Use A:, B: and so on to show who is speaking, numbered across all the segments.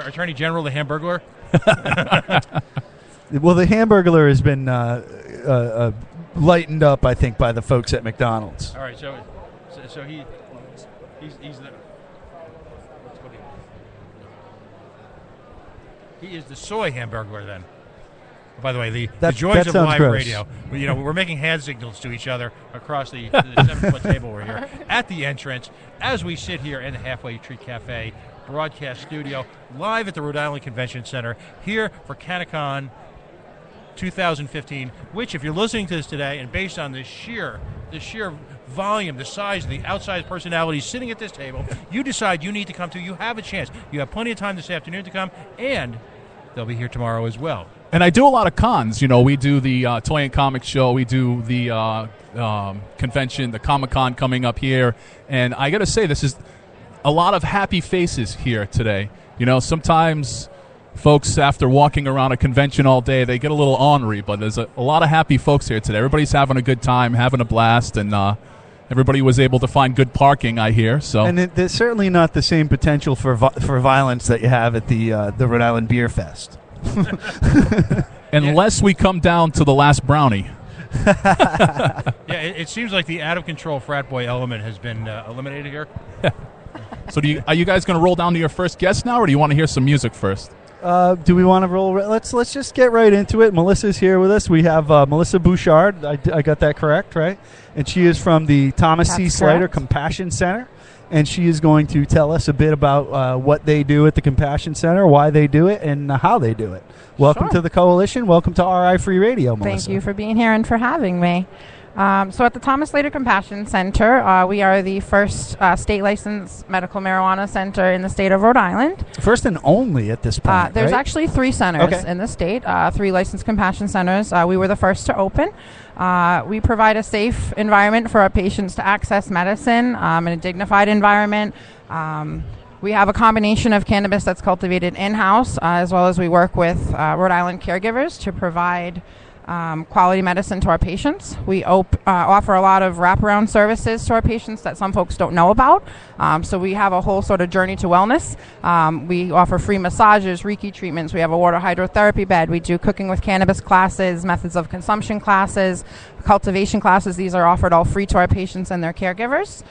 A: Attorney General, the Hamburglar?
B: Well, the Hamburglar has been lightened up, I think, by the folks at McDonald's.
A: All right, so he's the... He is the soy Hamburglar, then. By the way, the joys of live
B: gross.
A: radio. We're making hand signals to each other across the 7-foot table we're here at the entrance as we sit here in the Halfway Tree Cafe broadcast studio, live at the Rhode Island Convention Center, here for Canna Con 2015, which, if you're listening to this today, and based on the sheer volume, the size, the outsized personalities sitting at this table, you decide you need to come to, you have a chance. You have plenty of time this afternoon to come, and they'll be here tomorrow as well.
C: And I do a lot of cons. We do the Toy and Comic Show. We do the convention, the Comic-Con coming up here. And I got to say, this is a lot of happy faces here today. Sometimes folks, after walking around a convention all day, they get a little ornery. But there's a lot of happy folks here today. Everybody's having a good time, having a blast. And everybody was able to find good parking, I hear. So,
B: and there's certainly not the same potential for violence that you have at the Rhode Island Beer Fest.
C: Unless we come down to the last brownie.
A: It seems like the out-of-control frat boy element has been eliminated here.
C: So are you guys going to roll down to your first guest now, or do you want to hear some music first?
B: Do we want to roll? Let's just get right into it. Melissa's here with us. We have Melissa Bouchard. I got that correct, right? And she is from the Thomas C. Slater Compassion Center. And she is going to tell us a bit about what they do at the Compassion Center, why they do it, and how they do it. Welcome to the Coalition. Welcome to RI Free Radio, Melissa.
D: Thank you for being here and for having me. So at the Thomas Slater Compassion Center, we are the first state-licensed medical marijuana center in the state of Rhode Island.
B: First and only at this point,
D: There's
B: right?
D: actually 3 centers in the state, 3 licensed compassion centers. We were the first to open. We provide a safe environment for our patients to access medicine in a dignified environment. We have a combination of cannabis that's cultivated in-house, as well as we work with Rhode Island caregivers to provide quality medicine to our patients. We offer a lot of wraparound services to our patients that some folks don't know about. So we have a whole sort of journey to wellness. We offer free massages, Reiki treatments. We have a water hydrotherapy bed. We do cooking with cannabis classes, methods of consumption classes, cultivation classes. These are offered all free to our patients and their caregivers.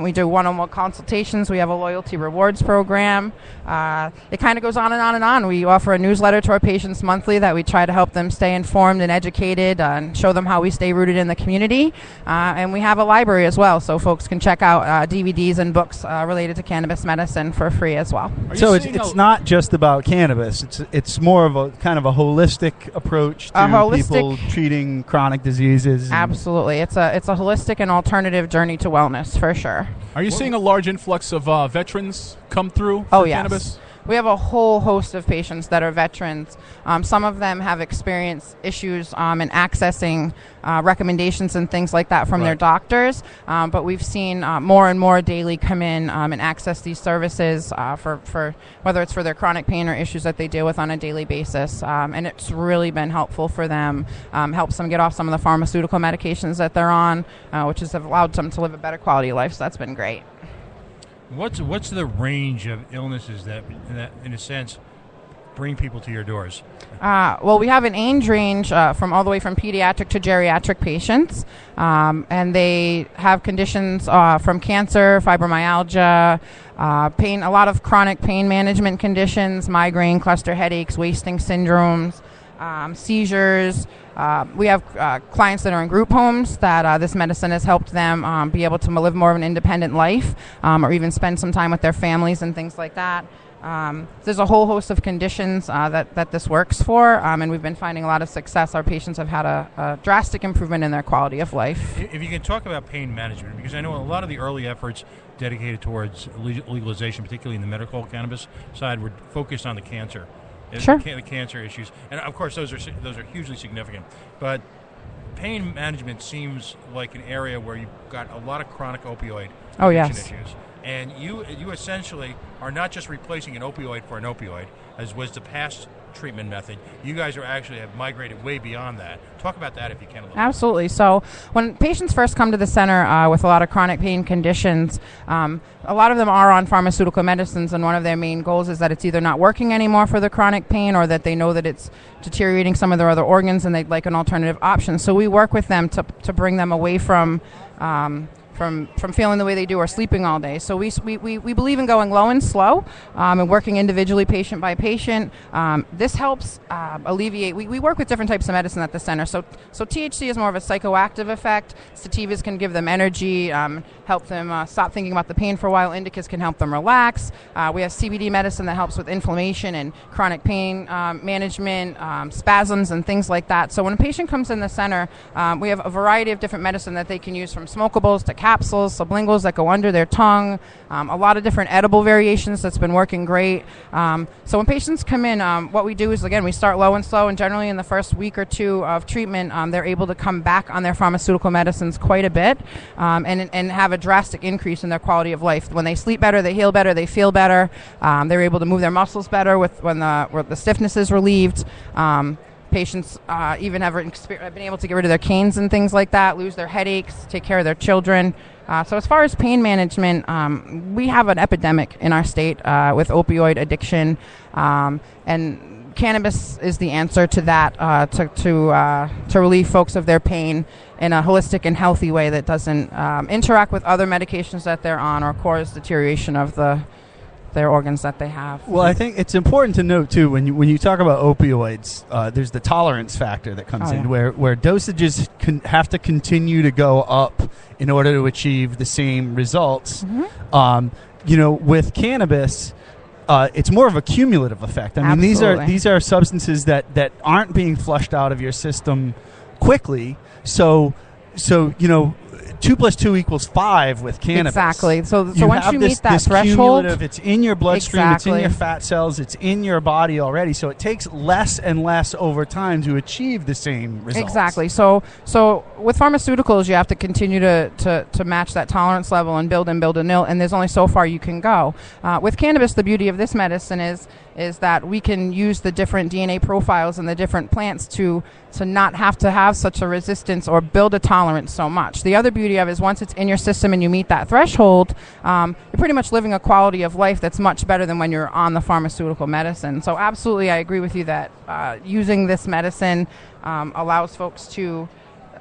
D: We do one-on-one consultations. We have a loyalty rewards program. It kind of goes on and on and on. We offer a newsletter to our patients monthly that we try to help them stay informed and educated and show them how we stay rooted in the community. And we have a library as well, so folks can check out DVDs and books related to cannabis medicine for free as well.
B: So it's not just about cannabis. It's more of a kind of a holistic approach to people treating chronic diseases.
D: Absolutely. It's a holistic and alternative journey to wellness for sure.
C: Are you seeing a large influx of veterans come through
D: for
C: cannabis?
D: Yes. We have a whole host of patients that are veterans. Some of them have experienced issues in accessing recommendations and things like that from their doctors. But we've seen more and more daily come in and access these services for whether it's for their chronic pain or issues that they deal with on a daily basis. And it's really been helpful for them. Helps them get off some of the pharmaceutical medications that they're on, which has allowed them to live a better quality of life. So that's been great.
A: What's the range of illnesses that in a sense, bring people to your doors?
D: Well, we have an age range from all the way from pediatric to geriatric patients, and they have conditions from cancer, fibromyalgia, pain, a lot of chronic pain management conditions, migraine, cluster headaches, wasting syndromes, seizures. We have clients that are in group homes that this medicine has helped them be able to live more of an independent life or even spend some time with their families and things like that. There's a whole host of conditions that this works for, and we've been finding a lot of success. Our patients have had a drastic improvement in their quality of life.
A: If you can talk about pain management, because I know a lot of the early efforts dedicated towards legalization, particularly in the medical cannabis side, were focused on the cancer.
D: Sure.
A: The cancer issues, and of course those are hugely significant. But pain management seems like an area where you've got a lot of chronic opioid addiction issues, and you essentially are not just replacing an opioid for an opioid, as was the past treatment method. You guys are actually have migrated way beyond that. Talk about that if you can a little bit.
D: Absolutely. So when patients first come to the center with a lot of chronic pain conditions, a lot of them are on pharmaceutical medicines, and one of their main goals is that it's either not working anymore for the chronic pain or that they know that it's deteriorating some of their other organs and they'd like an alternative option. So we work with them to bring them away from feeling the way they do or sleeping all day. So we believe in going low and slow and working individually, patient by patient. This helps alleviate. We work with different types of medicine at the center. So THC is more of a psychoactive effect. Sativas can give them energy, help them stop thinking about the pain for a while. Indicas can help them relax. We have CBD medicine that helps with inflammation and chronic pain management, spasms and things like that. So when a patient comes in the center, we have a variety of different medicine that they can use, from smokables to capsules, sublinguals that go under their tongue, a lot of different edible variations that's been working great. So when patients come in, what we do is, again, we start low and slow, and generally in the first week or two of treatment, they're able to come back on their pharmaceutical medicines quite a bit and have a drastic increase in their quality of life. When they sleep better, they heal better, they feel better, they're able to move their muscles better when the stiffness is relieved. Patients even have been able to get rid of their canes and things like that, lose their headaches, take care of their children. So as far as pain management, we have an epidemic in our state with opioid addiction, and cannabis is the answer to that, to relieve folks of their pain in a holistic and healthy way that doesn't interact with other medications that they're on or cause deterioration of their organs that they have.
B: Well, I think it's important to note too, when you talk about opioids, there's the tolerance factor that comes in, where dosages have to continue to go up in order to achieve the same results. Mm-hmm. With cannabis, it's more of a cumulative effect. I mean, these are substances that aren't being flushed out of your system quickly. So 2 + 2 = 5 with cannabis.
D: Exactly. So once you meet that threshold,
B: it's in your bloodstream, It's in your fat cells, it's in your body already. So it takes less and less over time to achieve the same results.
D: Exactly. So with pharmaceuticals, you have to continue to match that tolerance level and build and nil, and there's only so far you can go. With cannabis, the beauty of this medicine is that we can use the different DNA profiles and the different plants to not have to have such a resistance or build a tolerance so much. The other beauty of it is once it's in your system and you meet that threshold, you're pretty much living a quality of life that's much better than when you're on the pharmaceutical medicine. So absolutely, I agree with you that using this medicine allows folks to...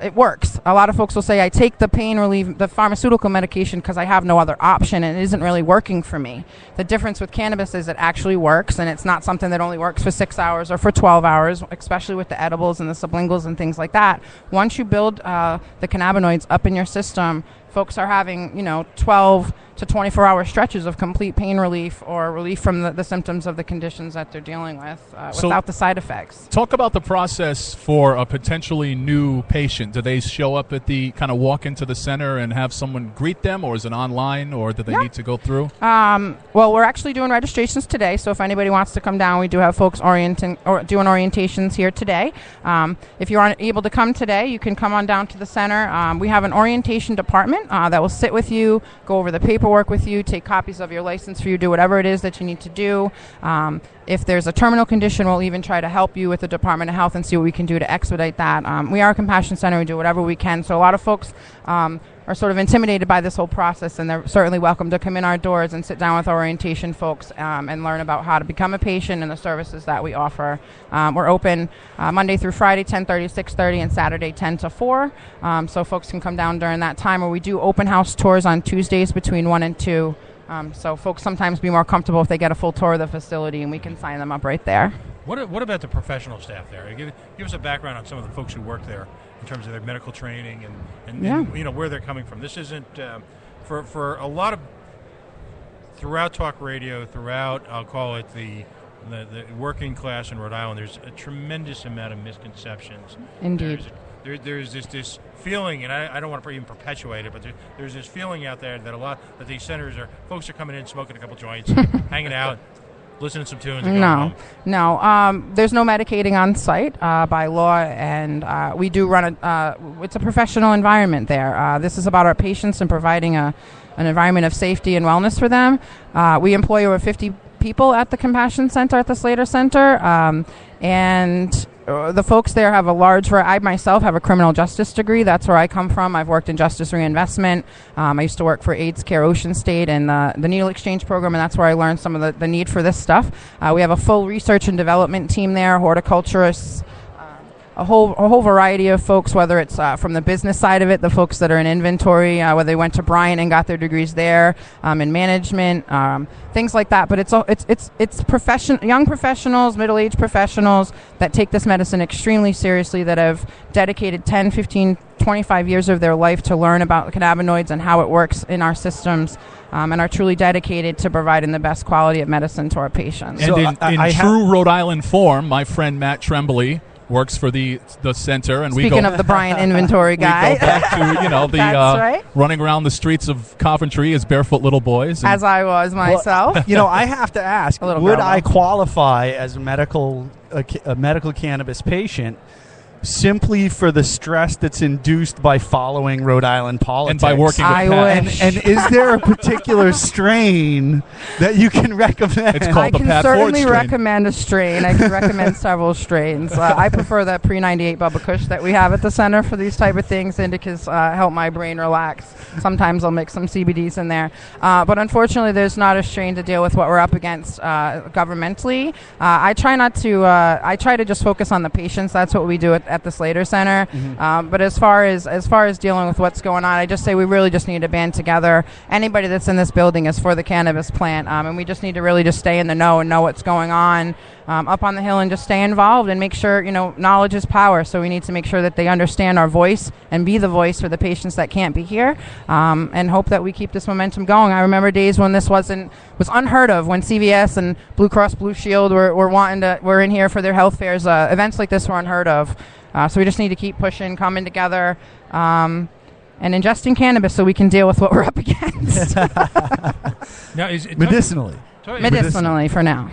D: It works. A lot of folks will say, I take the pain relief, the pharmaceutical medication, because I have no other option and it isn't really working for me. The difference with cannabis is it actually works, and it's not something that only works for 6 hours or for 12 hours, especially with the edibles and the sublinguals and things like that. Once you build the cannabinoids up in your system, folks are having, 12 to 24-hour stretches of complete pain relief or relief from the symptoms of the conditions that they're dealing with without the side effects.
C: Talk about the process for a potentially new patient. Do they show up at walk into the center and have someone greet them, or is it online, or do they need to go through?
D: Well, we're actually doing registrations today, so if anybody wants to come down, we do have folks doing orientations here today. If you aren't able to come today, you can come on down to the center. We have an orientation department that will sit with you, go over the paperwork with you, take copies of your license for you, do whatever it is that you need to do. If there's a terminal condition, we'll even try to help you with the Department of Health and see what we can do to expedite that. We are a compassion center. We do whatever we can. So a lot of folks are sort of intimidated by this whole process, and they're certainly welcome to come in our doors and sit down with orientation folks and learn about how to become a patient and the services that we offer. We're open Monday through Friday, 10:30 to 6:30, and Saturday, 10 to 4. So folks can come down during that time, or we do open house tours on Tuesdays between 1 and 2. So folks sometimes be more comfortable if they get a full tour of the facility, and we can sign them up right there.
A: What about the professional staff there? Give us a background on some of the folks who work there in terms of their medical training and where they're coming from. This isn't for a lot of throughout talk radio, throughout I'll call it the working class in Rhode Island. There's a tremendous amount of misconceptions.
D: Indeed.
A: There's this feeling, and I don't want to even perpetuate it, but there's this feeling out there that these centers folks are coming in, smoking a couple joints, hanging out, listening to some tunes, and going home.
D: No. There's no medicating on site by law, and we do run it's a professional environment there. This is about our patients and providing an environment of safety and wellness for them. We employ over 50 people at the Compassion Center at the Slater Center, and the folks there have a large. I myself have a criminal justice degree. That's where I come from. I've worked in justice reinvestment. I used to work for AIDS Care Ocean State and the needle exchange program, and that's where I learned some of the need for this stuff. We have a full research and development team there, horticulturists, a whole variety of folks, whether it's from the business side of it, the folks that are in inventory, whether they went to Bryant and got their degrees there, in management, things like that. But it's young professionals, middle-aged professionals that take this medicine extremely seriously, that have dedicated 10, 15, 25 years of their life to learn about cannabinoids and how it works in our systems, and are truly dedicated to providing the best quality of medicine to our patients.
C: And
B: So
C: in true Rhode Island form, my friend Matt Tremblay works for the center, and
D: Speaking of the Bryant inventory guy,
C: we go back to the
D: That's right.
C: running around the streets of Coventry as barefoot little boys.
D: as I was myself.
B: Well, I have to ask:
D: A little
B: would
D: girl,
B: I
D: though.
B: qualify as a medical cannabis patient simply for the stress that's induced by following Rhode Island politics?
C: And by working with
D: I
C: Pat.
D: wish.
B: And is there a particular strain that you can recommend?
C: It's called
D: I
C: the
D: can
C: Pat Ford
D: certainly
C: strain.
D: recommend a strain. I can recommend several strains. I prefer that pre-98 Bubba Kush that we have at the center for these type of things. Indicas help my brain relax. Sometimes I'll mix some CBDs in there. But unfortunately, there's not a strain to deal with what we're up against governmentally. I try to just focus on the patients. That's what we do at the Slater Center. But as far as dealing with what's going on, I just say we really just need to band together. Anybody that's in this building is for the cannabis plant, and we just need to really just stay in the know and know what's going on up on the Hill, and just stay involved and make sure, knowledge is power. So we need to make sure that they understand our voice and be the voice for the patients that can't be here, and hope that we keep this momentum going. I remember days when this was unheard of, when CVS and Blue Cross Blue Shield were in here for their health fairs. Events like this were unheard of. So we just need to keep pushing, coming together, and ingesting cannabis so we can deal with what we're up against.
A: Now,
B: Medicinally.
D: For now.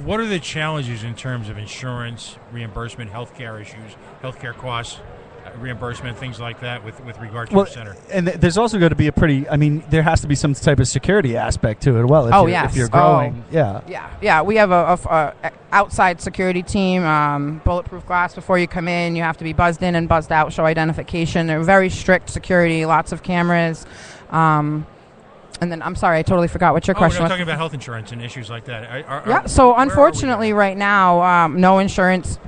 A: What are the challenges in terms of insurance, reimbursement, healthcare issues, healthcare costs, reimbursement, things like that with regard to your center?
B: And there's also going to be there has to be some type of security aspect to it as well. If you're growing.
D: Yeah. We have a outside security team, bulletproof glass before you come in. You have to be buzzed in and buzzed out, show identification. They're very strict security, lots of cameras. And then, I'm sorry, I totally forgot what your question
A: we're
D: was.
A: talking about health insurance and issues like that.
D: So unfortunately right now, no insurance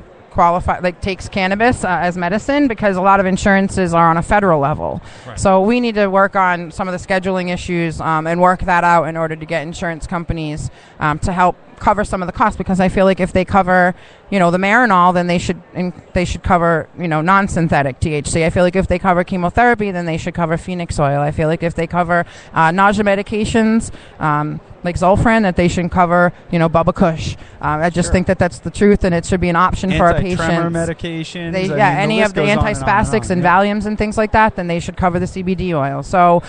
D: takes cannabis as medicine, because a lot of insurances are on a federal level.
A: Right.
D: So we need to work on some of the scheduling issues and work that out in order to get insurance companies to help cover some of the costs, because I feel like if they cover, the Marinol, then they should cover, non-synthetic THC. I feel like if they cover chemotherapy, then they should cover Phoenix oil. I feel like if they cover nausea medications, like Zolfran, that they should cover, Bubba Kush. I just think that that's the truth, and it should be an option for our patients.
B: Anti-tremor medications.
D: Any of the antispastic and Valiums and things like that, then they should cover the CBD oil. So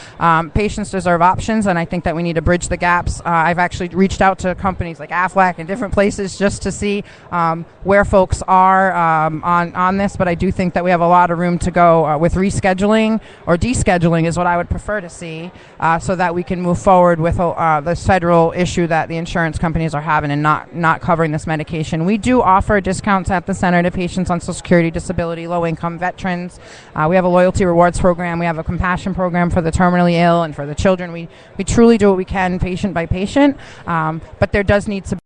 D: patients deserve options, and I think that we need to bridge the gaps. I've actually reached out to companies like Aflac and different places just to see where folks are on this, but I do think that we have a lot of room to go with rescheduling or descheduling is what I would prefer to see, so that we can move forward with this federal issue that the insurance companies are having and not covering this medication. We do offer discounts at the center to patients on Social Security, disability, low-income veterans. We have a loyalty rewards program. We have a compassion program for the terminally ill and for the children. We truly do what we can patient by patient, but there does need to